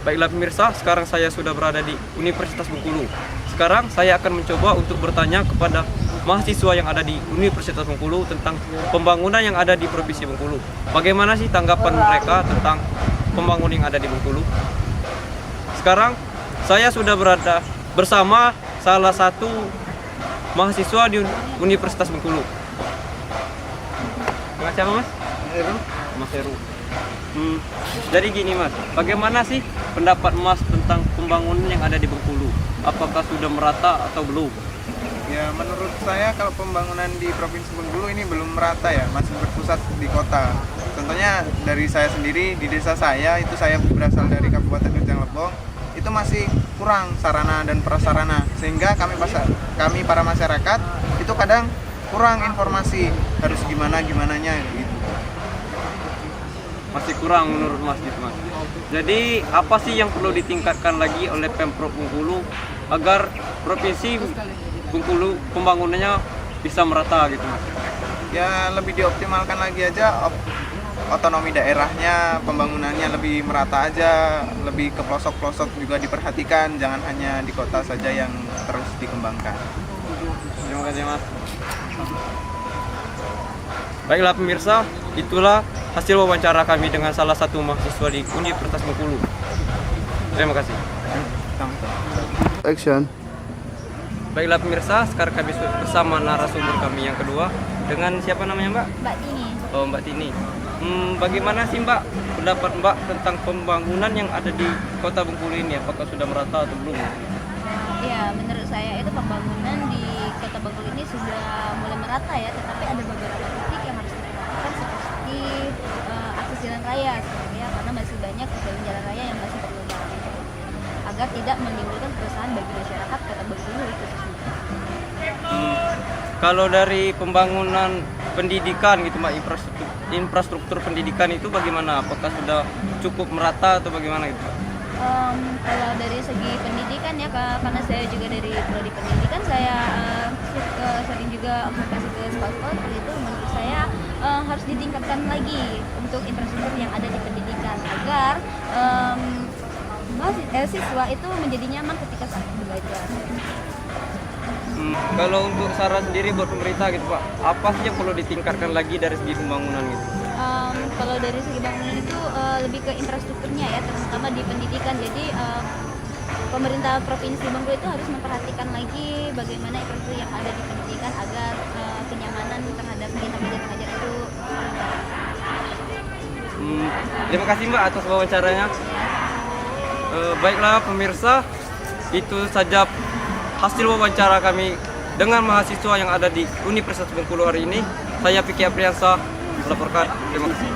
Baiklah pemirsa, sekarang saya sudah berada di Universitas Bengkulu. Sekarang saya akan mencoba untuk bertanya kepada mahasiswa yang ada di Universitas Bengkulu tentang pembangunan yang ada di Provinsi Bengkulu. Bagaimana sih tanggapan mereka tentang pembangunan yang ada di Bengkulu? Sekarang saya sudah berada bersama salah satu mahasiswa di Universitas Bengkulu. Mas siapa mas? Mas Heru. Jadi gini mas, bagaimana sih pendapat mas tentang pembangunan yang ada di Bengkulu? Apakah sudah merata atau belum? Ya, menurut saya kalau pembangunan di Provinsi Bengkulu ini belum merata ya, masih berpusat di kota. Contohnya dari saya sendiri, di desa saya, itu saya berasal dari Kabupaten Rejang Lebong, itu masih kurang sarana dan prasarana, sehingga kami para masyarakat itu kadang kurang informasi harus gimananya gitu. Masih kurang menurut mas gitu mas. Jadi apa sih yang perlu ditingkatkan lagi oleh Pemprov Bengkulu agar Provinsi Bengkulu pembangunannya bisa merata gitu mas? Ya, lebih dioptimalkan lagi aja otonomi daerahnya, pembangunannya lebih merata aja, lebih ke pelosok-pelosok juga diperhatikan, jangan hanya di kota saja yang terus dikembangkan. Terima kasih mas. Baiklah pemirsa, itulah hasil wawancara kami dengan salah satu mahasiswa di Universitas Bengkulu. Terima kasih. Action. Baiklah pemirsa, sekarang kami bersama narasumber kami yang kedua dengan siapa namanya Mbak? Mbak Tini. Oh Mbak Tini. Bagaimana sih Mbak pendapat Mbak tentang pembangunan yang ada di Kota Bengkulu ini? Apakah sudah merata atau belum? Ya, menurut saya itu pembangunan di Kota Bengkulu ini sudah mulai merata ya, tetapi ada beberapa titik yang harus diperhatikan seperti akses jalan raya sebenarnya, karena masih banyak jalan raya yang masih perlu dilakukan agar tidak menimbulkan keresahan bagi masyarakat Kota Bengkulu itu sendiri. Kalau dari pembangunan pendidikan gitu Mbak, infrastruktur pendidikan itu bagaimana? Apakah sudah cukup merata atau bagaimana gitu? Kalau dari segi pendidikan ya, karena saya juga dari prodi pendidikan, saya sering juga observasi ke sekolah-sekolah seperti itu. Menurut saya harus ditingkatkan lagi untuk infrastruktur yang ada di pendidikan agar siswa itu menjadi nyaman ketika saat belajar. Kalau untuk saran sendiri buat pemerintah gitu Pak, apa sih yang perlu ditingkatkan lagi dari segi pembangunan gitu? Kalau dari segi bangunan itu lebih ke infrastrukturnya ya, terutama di pendidikan. Jadi pemerintah Provinsi Bengkulu itu harus memperhatikan lagi bagaimana infrastruktur yang ada di pendidikan agar kenyamanan terhadap kita belajar itu. Terima kasih Mbak atas wawancaranya. Baiklah pemirsa, itu saja hasil wawancara kami dengan mahasiswa yang ada di Universitas Bengkulu hari ini. Saya Vicky Apriansa melaporkan. Terima kasih.